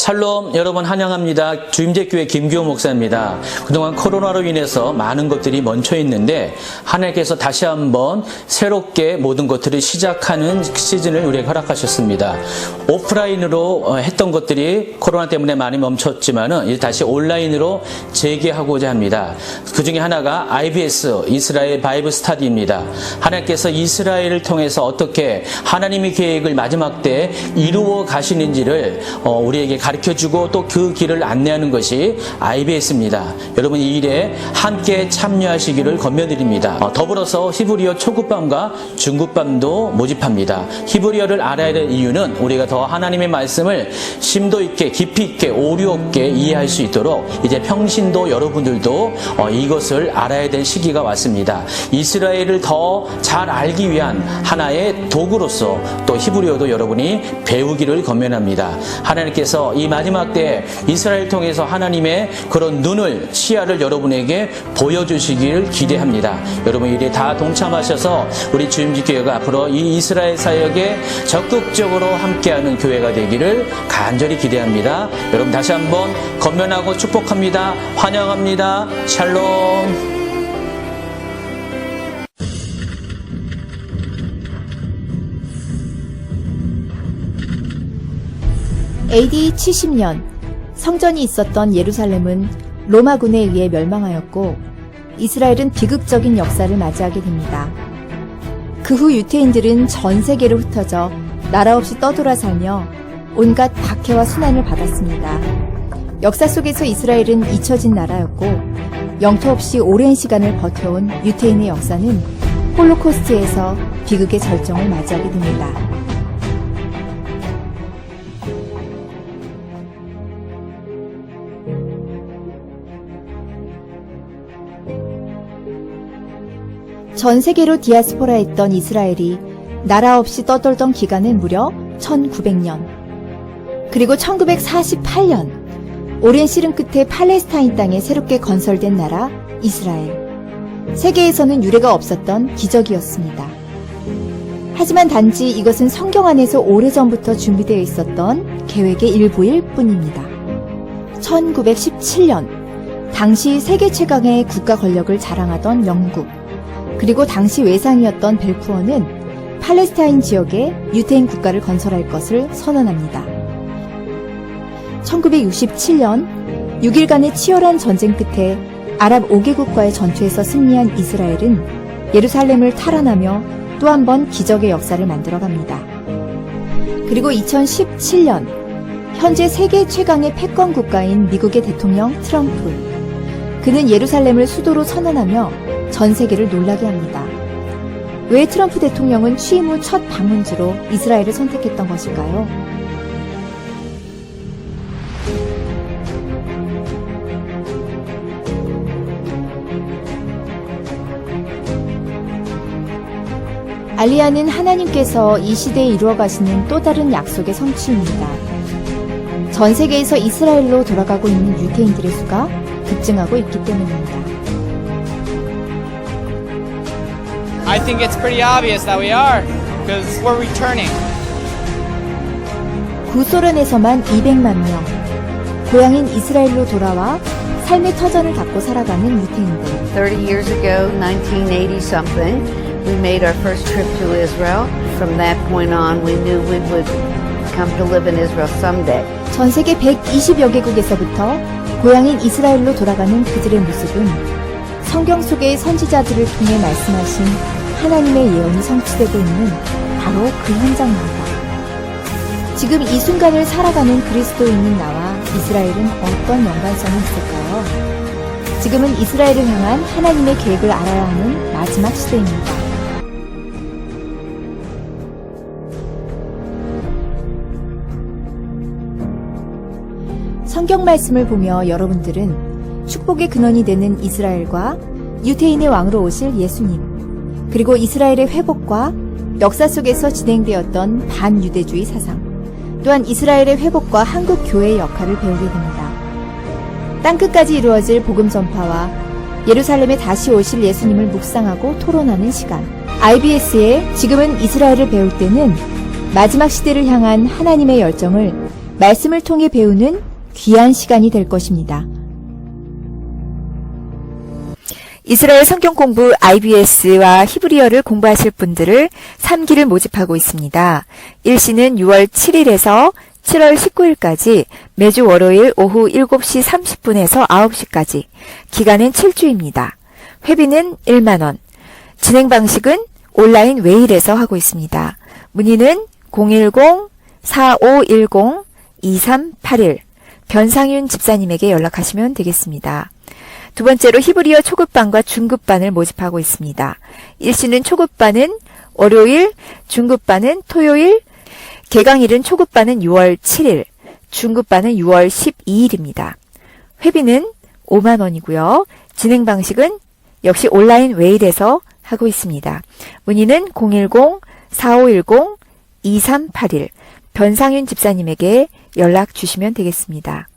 샬롬, 여러분 환영합니다. 주임제교회 김규호 목사입니다. 그동안 코로나로 인해서 많은 것들이 멈춰 있는데 하나님께서 다시 한번 새롭게 모든 것들을 시작하는 시즌을 우리에게 허락하셨습니다. 오프라인으로 했던 것들이 코로나 때문에 많이 멈췄지만은 이제 다시 온라인으로 재개하고자 합니다. 그 중에 하나가 IBS, 이스라엘 바이블 스터디입니다. 하나님께서 이스라엘을 통해서 어떻게 하나님의 계획을 마지막 때 이루어 가시는지를 우리에게 가르쳐주고 또 그 길을 안내하는 것이 IBS입니다. 여러분 이 일에 함께 참여하시기를 권면드립니다. 더불어서 히브리어 초급반과 중급반도 모집합니다. 히브리어를 알아야 될 이유는 우리가 더 하나님의 말씀을 심도 있게 깊이 있게 오류 없게 이해할 수 있도록 이제 평신도 여러분들도 이것을 알아야 될 시기가 왔습니다. 이스라엘을 더 잘 알기 위한 하나의 도구로서 또 히브리어도 여러분이 배우기를 권면합니다. 하나님께서 이 마지막 때 이스라엘 통해서 하나님의 그런 눈을 시야를 여러분에게 보여주시길 기대합니다. 여러분 이에 다 동참하셔서 우리 주임지교회가 앞으로 이 이스라엘 사역에 적극적으로 함께하는 교회가 되기를 간절히 기대합니다. 여러분 다시 한번 권면하고 축복합니다. 환영합니다. 샬롬. AD 70년 성전이 있었던 예루살렘은 로마군에 의해 멸망하였고 이스라엘은 비극적인 역사를 맞이하게 됩니다. 그 후 유태인들은 전 세계로 흩어져 나라 없이 떠돌아 살며 온갖 박해와 수난을 받았습니다. 역사 속에서 이스라엘은 잊혀진 나라였고 영토 없이 오랜 시간을 버텨온 유태인의 역사는 홀로코스트에서 비극의 절정을 맞이하게 됩니다. 전 세계로 디아스포라했던 이스라엘이 나라 없이 떠돌던 기간은 무려 1900년. 그리고 1948년 오랜 씨름 끝에 팔레스타인 땅에 새롭게 건설된 나라 이스라엘. 세계에서는 유례가 없었던 기적이었습니다. 하지만 단지 이것은 성경 안에서 오래전부터 준비되어 있었던 계획의 일부일 뿐입니다. 1917년 당시 세계 최강의 국가 권력을 자랑하던 영국 그리고 당시 외상이었던 벨푸어는 팔레스타인 지역에 유태인 국가를 건설할 것을 선언합니다. 1967년 6일간의 치열한 전쟁 끝에 아랍 5개국과의 전투에서 승리한 이스라엘은 예루살렘을 탈환하며 또 한 번 기적의 역사를 만들어갑니다. 그리고 2017년 현재 세계 최강의 패권 국가인 미국의 대통령 트럼프. 그는 예루살렘을 수도로 선언하며 전 세계를 놀라게 합니다. 왜 트럼프 대통령은 취임 후 첫 방문지로 이스라엘을 선택했던 것일까요? 알리야는 하나님께서 이 시대에 이루어 가시는 또 다른 약속의 성취입니다. 전 세계에서 이스라엘로 돌아가고 있는 유태인들의 수가 급증하고 있기 때문입니다. I think it's pretty obvious that we are, because we're returning. 구소련에서만 200만 명, 고향인 이스라엘로 돌아와 삶의 터전을 갖고 살아가는 유태인들. 30 years ago, 1980 something, we made our first trip to Israel. From that point on, we knew we would come to live in Israel someday. 전 세계 120여 개국에서부터 고향인 이스라엘로 돌아가는 그들의 모습은 성경 속의 선지자들을 통해 말씀하신 하나님의 예언이 성취되고 있는 바로 그 현장입니다. 지금 이 순간을 살아가는 그리스도인인 나와 이스라엘은 어떤 연관성이 있을까요? 지금은 이스라엘을 향한 하나님의 계획을 알아야 하는 마지막 시대입니다. 성경 말씀을 보며 여러분들은 축복의 근원이 되는 이스라엘과 유태인의 왕으로 오실 예수님, 그리고 이스라엘의 회복과 역사 속에서 진행되었던 반유대주의 사상, 또한 이스라엘의 회복과 한국 교회의 역할을 배우게 됩니다. 땅끝까지 이루어질 복음 전파와 예루살렘에 다시 오실 예수님을 묵상하고 토론하는 시간. IBS의 지금은 이스라엘을 배울 때는 마지막 시대를 향한 하나님의 열정을 말씀을 통해 배우는 귀한 시간이 될 것입니다. 이스라엘 성경 공부 IBS와 히브리어를 공부하실 분들을 3기를 모집하고 있습니다. 일시는 6월 7일에서 7월 19일까지 매주 월요일 오후 7시 30분에서 9시까지 기간은 7주입니다. 회비는 1만 원. 진행 방식은 온라인 웨일에서 하고 있습니다. 문의는 010-4510-2381 변상윤 집사님에게 연락하시면 되겠습니다. 두 번째로 히브리어 초급반과 중급반을 모집하고 있습니다. 일시는 초급반은 월요일, 중급반은 토요일, 개강일은 초급반은 6월 7일, 중급반은 6월 12일입니다. 회비는 5만 원이고요. 진행 방식은 역시 온라인 웨일에서 하고 있습니다. 문의는 010-4510-2381 변상윤 집사님에게 연락 주시면 되겠습니다.